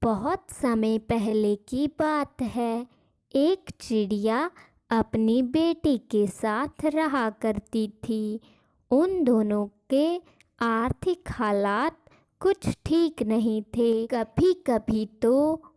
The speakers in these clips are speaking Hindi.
बहुत समय पहले की बात है। एक चिड़िया अपनी बेटी के साथ रहा करती थी। उन दोनों के आर्थिक हालात कुछ ठीक नहीं थे। कभी कभी तो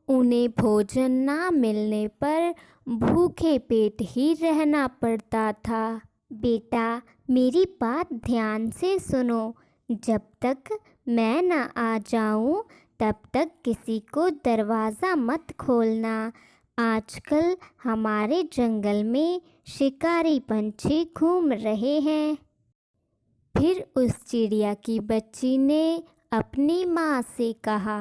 उन्हें भोजन ना मिलने पर भूखे पेट ही रहना पड़ता था। बेटा, मेरी बात ध्यान से सुनो। जब तक मैं ना आ जाऊं तब तक किसी को दरवाज़ा मत खोलना। आजकल हमारे जंगल में शिकारी पंछी घूम रहे हैं। फिर उस चिड़िया की बच्ची ने अपनी माँ से कहा,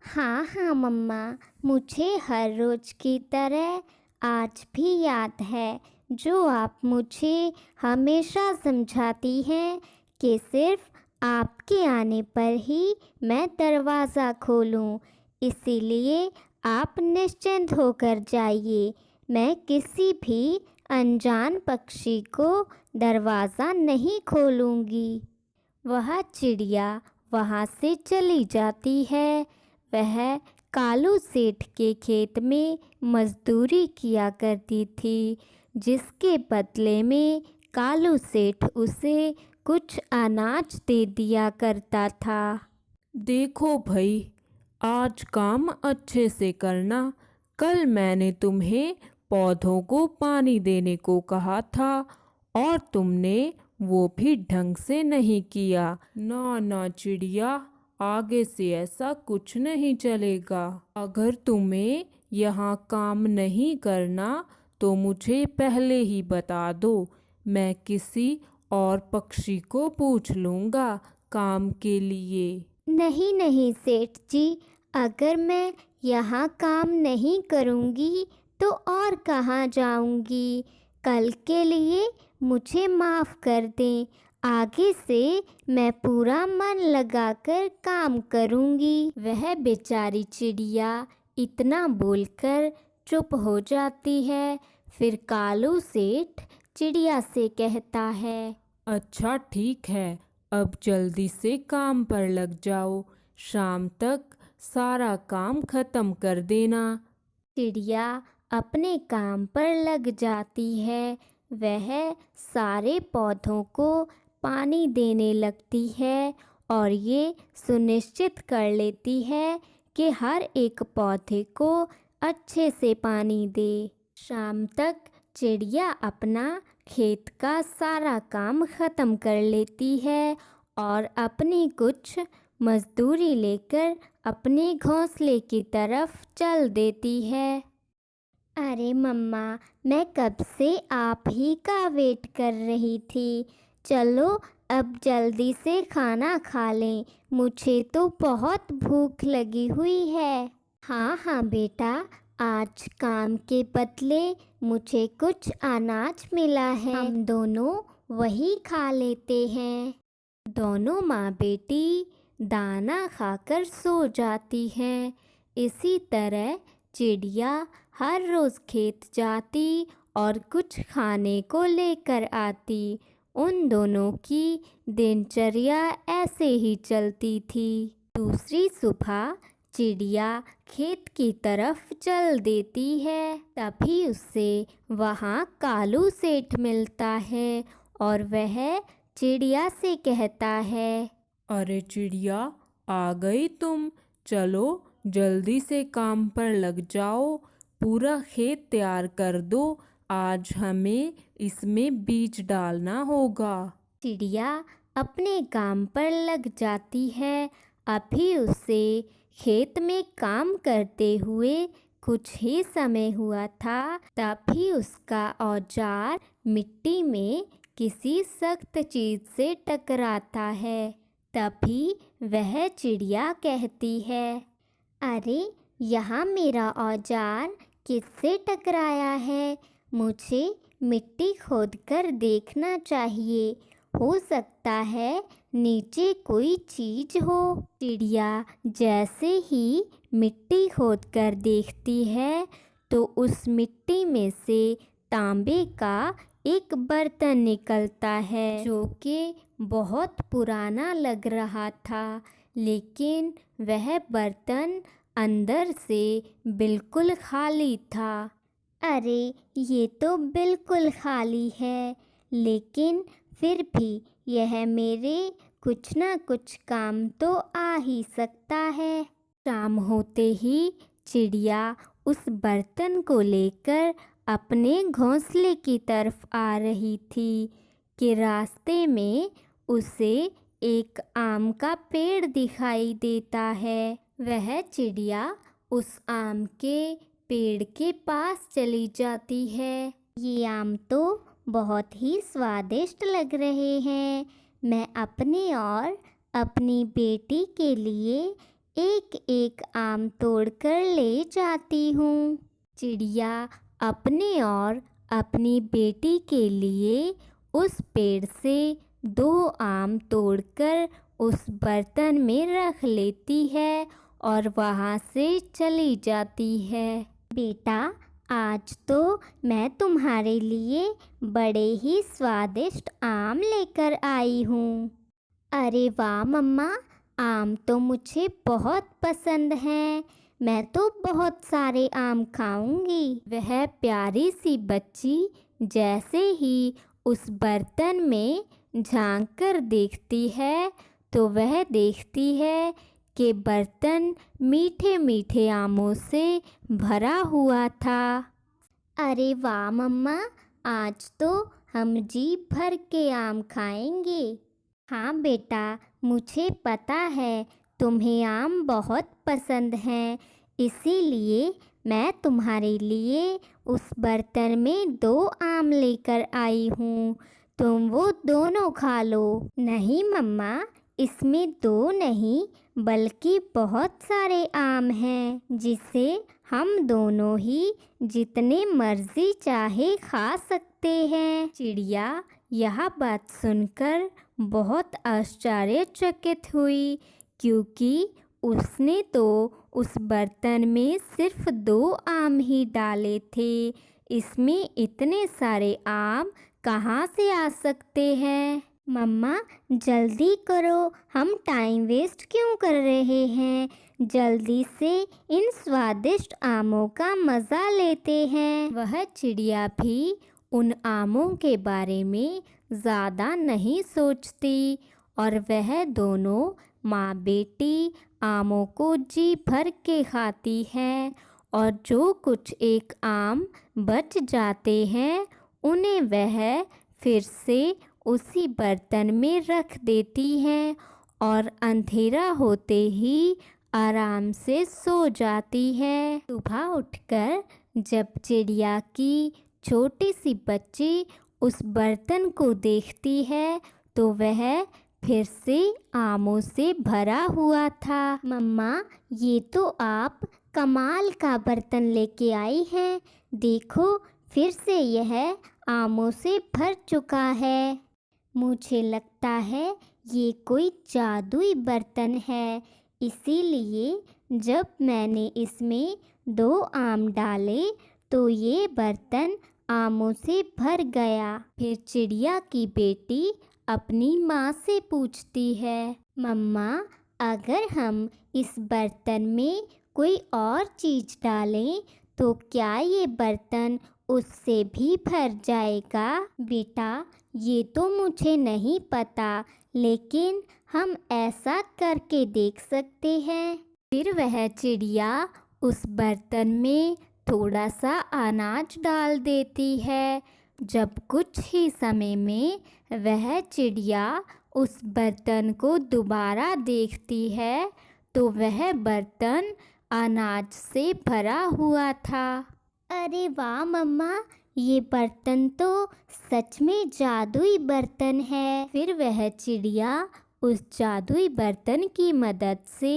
हाँ हाँ मम्मा, मुझे हर रोज़ की तरह आज भी याद है जो आप मुझे हमेशा समझाती हैं कि सिर्फ आपके आने पर ही मैं दरवाज़ा खोलूं। इसीलिए आप निश्चिंत होकर जाइए। मैं किसी भी अनजान पक्षी को दरवाज़ा नहीं खोलूंगी। वह चिड़िया वहाँ से चली जाती है। वह कालू सेठ के खेत में मजदूरी किया करती थी, जिसके बदले में कालू सेठ उसे कुछ अनाज दे दिया करता था। देखो भाई, आज काम अच्छे से करना। कल मैंने तुम्हें पौधों को पानी देने को कहा था और तुमने वो भी ढंग से नहीं किया। ना ना चिड़िया, आगे से ऐसा कुछ नहीं चलेगा। अगर तुम्हें यहाँ काम नहीं करना तो मुझे पहले ही बता दो। मैं किसी और पक्षी को पूछ लूँगा काम के लिए। नहीं नहीं सेठ जी, अगर मैं यहाँ काम नहीं करूँगी तो और कहाँ जाऊँगी। कल के लिए मुझे माफ़ कर दें। आगे से मैं पूरा मन लगाकर काम करूँगी। वह बेचारी चिड़िया इतना बोलकर चुप हो जाती है। फिर कालू सेठ चिड़िया से कहता है, अच्छा ठीक है, अब जल्दी से काम पर लग जाओ। शाम तक सारा काम खत्म कर देना। चिड़िया अपने काम पर लग जाती है। वह सारे पौधों को पानी देने लगती है और ये सुनिश्चित कर लेती है कि हर एक पौधे को अच्छे से पानी दे। शाम तक चिड़िया अपना खेत का सारा काम ख़त्म कर लेती है और अपनी कुछ मजदूरी लेकर अपने घोंसले की तरफ चल देती है। अरे मम्मा, मैं कब से आप ही का वेट कर रही थी। चलो अब जल्दी से खाना खा लें, मुझे तो बहुत भूख लगी हुई है। हाँ हाँ बेटा, आज काम के बदले मुझे कुछ अनाज मिला है, हम दोनों वही खा लेते हैं। दोनों माँ बेटी दाना खाकर सो जाती हैं। इसी तरह चिड़िया हर रोज़ खेत जाती और कुछ खाने को लेकर आती। उन दोनों की दिनचर्या ऐसे ही चलती थी। दूसरी सुबह चिड़िया खेत की तरफ चल देती है। तभी उससे वहाँ कालू सेठ मिलता है और वह चिड़िया से कहता है, अरे चिड़िया, आ गई तुम। चलो जल्दी से काम पर लग जाओ, पूरा खेत तैयार कर दो। आज हमें इसमें बीज डालना होगा। चिड़िया अपने काम पर लग जाती है। अभी उसे खेत में काम करते हुए कुछ ही समय हुआ था, तभी उसका औजार मिट्टी में किसी सख्त चीज़ से टकराता है। तभी वह चिड़िया कहती है, अरे यहाँ मेरा औजार किससे टकराया है। मुझे मिट्टी खोदकर देखना चाहिए, हो सकता है नीचे कोई चीज़ हो। चिड़िया जैसे ही मिट्टी खोदकर देखती है तो उस मिट्टी में से तांबे का एक बर्तन निकलता है, जो कि बहुत पुराना लग रहा था। लेकिन वह बर्तन अंदर से बिल्कुल खाली था। अरे ये तो बिल्कुल खाली है, लेकिन फिर भी यह मेरे कुछ ना कुछ काम तो आ ही सकता है। शाम होते ही चिड़िया उस बर्तन को लेकर अपने घोंसले की तरफ आ रही थी कि रास्ते में उसे एक आम का पेड़ दिखाई देता है। वह चिड़िया उस आम के पेड़ के पास चली जाती है। ये आम तो बहुत ही स्वादिष्ट लग रहे हैं। मैं अपने और अपनी बेटी के लिए एक एक आम तोड़कर ले जाती हूँ। चिड़िया अपने और अपनी बेटी के लिए उस पेड़ से 2 आम तोड़कर उस बर्तन में रख लेती है और वहाँ से चली जाती है। बेटा, आज तो मैं तुम्हारे लिए बड़े ही स्वादिष्ट आम लेकर आई हूँ। अरे वाह मम्मा, आम तो मुझे बहुत पसंद हैं। मैं तो बहुत सारे आम खाऊंगी। वह प्यारी सी बच्ची जैसे ही उस बर्तन में झांक कर देखती है तो वह देखती है कि बर्तन मीठे मीठे आमों से भरा हुआ था। अरे वाह मम्मा, आज तो हम जी भर के आम खाएंगे। हाँ बेटा, मुझे पता है तुम्हें आम बहुत पसंद हैं, इसीलिए मैं तुम्हारे लिए उस बर्तन में 2 आम लेकर आई हूँ। तुम वो दोनों खा लो। नहीं मम्मा, इसमें 2 नहीं बल्कि बहुत सारे आम हैं, जिसे हम दोनों ही जितने मर्जी चाहे खा सकते हैं। चिड़िया यह बात सुनकर बहुत आश्चर्यचकित हुई, क्योंकि उसने तो उस बर्तन में सिर्फ 2 आम ही डाले थे। इसमें इतने सारे आम कहाँ से आ सकते हैं? मम्मा जल्दी करो, हम टाइम वेस्ट क्यों कर रहे हैं? जल्दी से इन स्वादिष्ट आमों का मज़ा लेते हैं। वह चिड़िया भी उन आमों के बारे में ज़्यादा नहीं सोचती और वह दोनों माँ बेटी आमों को जी भर के खाती हैं और जो कुछ एक आम बच जाते हैं उन्हें वह फिर से उसी बर्तन में रख देती हैं और अंधेरा होते ही आराम से सो जाती है। सुबह उठकर जब चिड़िया की छोटी सी बच्ची उस बर्तन को देखती है तो वह फिर से आमों से भरा हुआ था। मम्मा, ये तो आप कमाल का बर्तन लेके आई हैं। देखो, फिर से यह आमों से भर चुका है। मुझे लगता है ये कोई जादुई बर्तन है, इसीलिए जब मैंने इसमें 2 आम डाले तो ये बर्तन आमों से भर गया। फिर चिड़िया की बेटी अपनी माँ से पूछती है, मम्मा, अगर हम इस बर्तन में कोई और चीज़ डालें तो क्या ये बर्तन उससे भी भर जाएगा? बेटा, ये तो मुझे नहीं पता, लेकिन हम ऐसा करके देख सकते हैं। फिर वह चिड़िया उस बर्तन में थोड़ा सा अनाज डाल देती है। जब कुछ ही समय में वह चिड़िया उस बर्तन को दोबारा देखती है तो वह बर्तन अनाज से भरा हुआ था। अरे वाह मम्मा, ये बर्तन तो सच में जादुई बर्तन है। फिर वह चिड़िया उस जादुई बर्तन की मदद से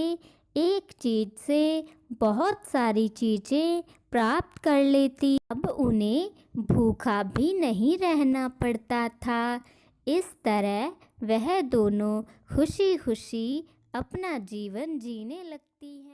एक चीज़ से बहुत सारी चीज़ें प्राप्त कर लेती। अब उन्हें भूखा भी नहीं रहना पड़ता था। इस तरह वह दोनों खुशी खुशी अपना जीवन जीने लगती हैं।